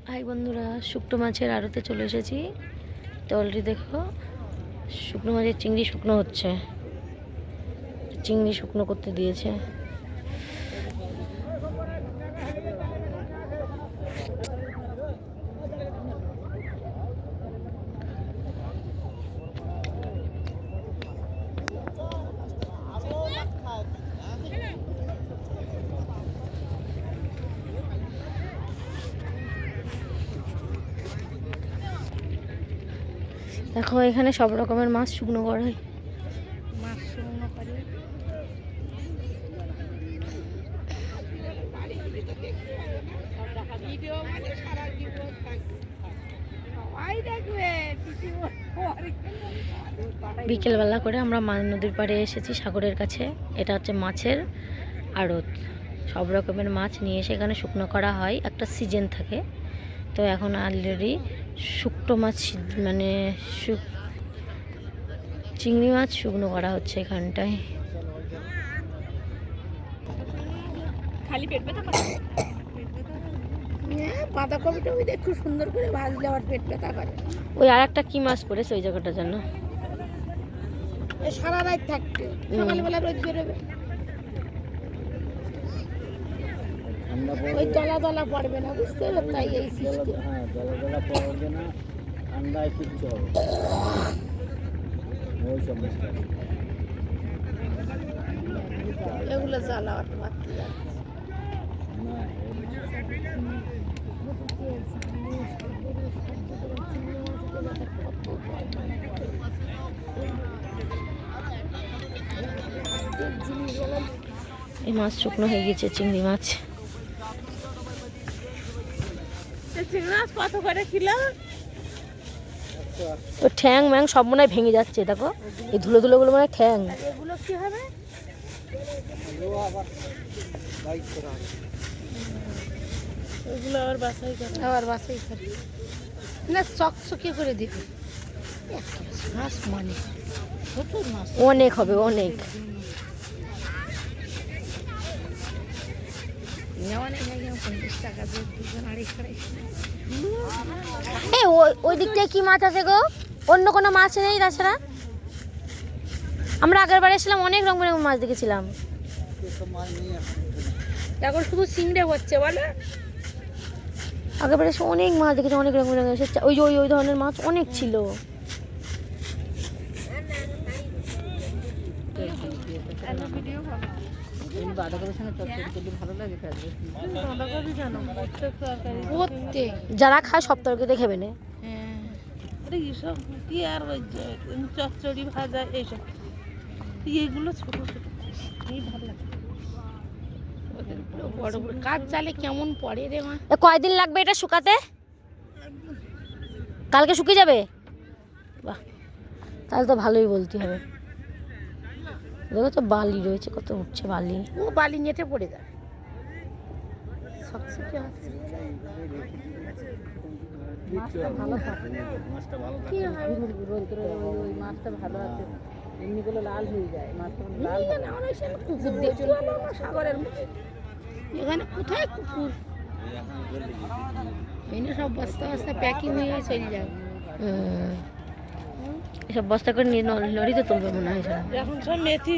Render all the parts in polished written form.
High বন্ধুরা, শুকনো মাছের আড়তে চলে এসেছি। তো অলরেডি দেখো শুকনো মাছের চিংড়ি শুকনো হচ্ছে, চিংড়ি শুকনো করতে দিয়েছে। দেখো এখানে সব রকমের মাছ শুকনো করা হয়। মাছ শুকনো করে বিকেলবেলা করে আমরা নদীর পাড়ে এসেছি, সাগরের কাছে। এটা হচ্ছে মাছের আড়ত, সব রকমের মাছ নিয়ে এসে এখানে শুকনো করা হয়, একটা সিজন থাকে। তো এখন অলরেডি শুকনো মাছ মানে চিংড়ি মাছ শুকনো করা হচ্ছে এখানটায়। খালি পেট ব্যথা করে। বাঁধাকপিটা ওই একটু সুন্দর করে ভাজলে আবার পেট ব্যথা করে। ওই আর একটা কি মাছ পড়েছে ওই জায়গাটার জন্য সারা রাত থাকতে, সকালবেলা রোজ বেরোবে, ওই তলা তলা পড়বে না, বুঝতে হবে। তাই এই সিস্টেম। হ্যাঁ, তলা পড়বে না, ঠান্ডায় কিচ্ছু হবে ওই সমস্যা। এগুলো জ্বালা বাড়তে যাচ্ছে। না এই মাছ শুকনো হয়ে গেছে, চিংড়ি মাছ। চিংড়ি মাছ কত করে কিলো? তো ঠ্যাং ম্যাং সব মনে হয় ভেঙে যাচ্ছে, দেখো এই ধুলো ধুলোগুলো মনে হয় ঠ্যাং। এগুলো কি হবে? এগুলো আবার বাছাই করে না, চকচকে করে দিবে। মাছ মানে প্রচুর মাছ, অনেক হবে, অনেক। ওই দিকটায় কি মাছ আছে গো? অন্য কোনো মাছ নেই তাছাড়া? আমরা আগের বার এসেছিলাম, অনেক রকমের মাছ দেখেছিলাম। এখন শুধু চিংড়ে হচ্ছে বলে। আগের বার এসে অনেক মাছ দেখেছি, অনেক রকমের ওই ওই ওই ধরনের মাছ অনেক ছিল। যারা খায় সব তরকারিতে খাবে না। এইসব কি আর ওই চচ্চড়ি ভাজা এইসব, এগুলো ছোট ছোট ভালো লাগে। বড় বড় কাজ জালে কেমন পড়ে রে মা। কয়দিন লাগবে এটা শুকাতে? কালকে শুকিয়ে যাবে? বাহ, তাহলে তো ভালোই বলতে হবে। দেখো তো বালি রয়েছে, কত উঠছে বালি। ও বালি নেটে পড়ে যায়। মাছটা ভালো থাকে, মাছটা ভালো আছে। এমনি গুলো লাল হয়ে যায়, মাছটা লাল কুকুর দেখছিল সাগরের মধ্যে। এখানে কোথায় কুকুর? এনে সব বস্তা বস্তা প্যাকিং হয়ে চলে যাবে। এসব বস্তা করে নিয়ে লরিতে তুলবে মনে হয়। এখন সব মেথি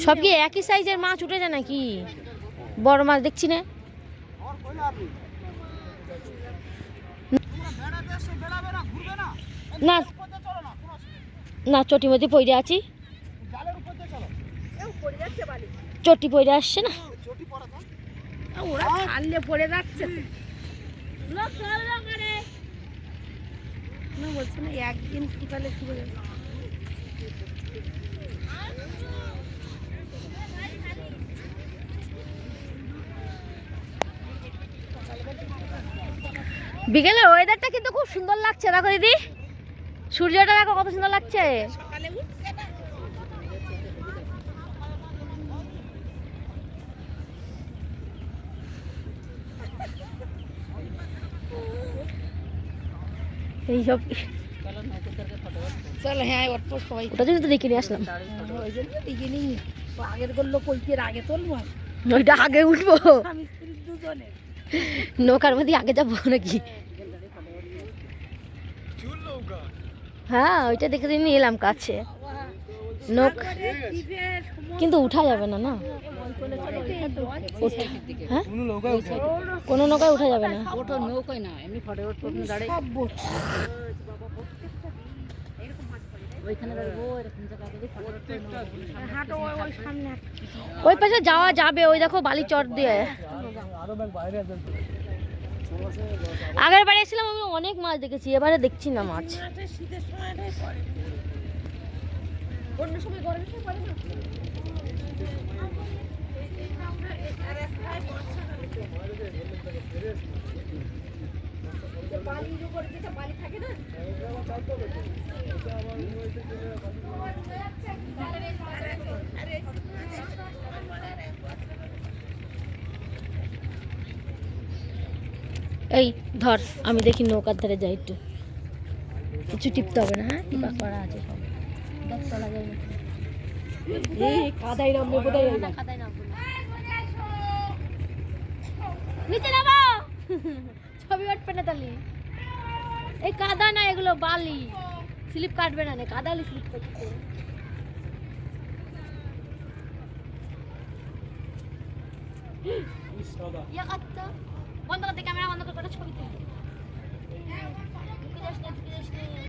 সব কি একই সাইজের মাছ উঠে যায় নাকি? বড় মাছ দেখছি না। না না, চটি মধ্যে পড়ে আছি, চটি পড়ে আসছে না। ওরা ছাড়লে পড়ে যাচ্ছে না, বলছে না একদিন সকালে শুরু যাবে। বিকেলের ওয়েদারটা কিন্তু খুব সুন্দর লাগছে, দেখো দিদি, সূর্যটা দেখো কত সুন্দর লাগছে। এইসব চলো হ্যাঁ অল্প সবাই ওটা জন্য তো ডেকে নিয়ে আসলাম। ওই জন্য দিকে নিই আগের করলো কলকির আগে তুলবো ওইটা আগে উঠবো, স্বামী স্ত্রী দুজনে নৌকার মধ্যে আগে যাবো নাকি? হ্যাঁ ওইটা দেখে নিয়ে এলাম কাছে। নৌকা কিন্তু উঠা যাবে না না? হ্যাঁ কোনো নৌকায় উঠা যাবে না। ওটা নৌকায় না এমনি ফটোফট প্রথমে দাঁড়িয়ে ওইখানে দাঁড়াবো এরকম হাঁটো ওই সামনে ওই পাশে যাওয়া যাবে, ওই দেখো বালি চর দিয়ে। আগের বারে এসেছিলাম আমি অনেক মাছ দেখেছি, এবারে দেখছি না মাছ। শীতের সময়টাই পড়ে অন্য সময় গরমের সময় পড়ে না বালির উপর যেটা বালি থাকে না এই ধর আমি দেখি নৌকার ধারে যাই, একটু কিছু টিপতে হবে না। হ্যাঁ টিপা করা আছে সব, দেখ চলা যায় না। এই কাদাই নামবে বোধহয় এই না কাদায় নামবো না, নিচে নামো। ছবি উঠবে না তাহলে। এই কাদা না, এগুলো বালি, স্লিপ কাটবে না, কাদা হলে স্লিপ করতে। ইয়া কাটতো বন্ধ করতে, ক্যামেরা বন্ধ করে ছবি তুলবে।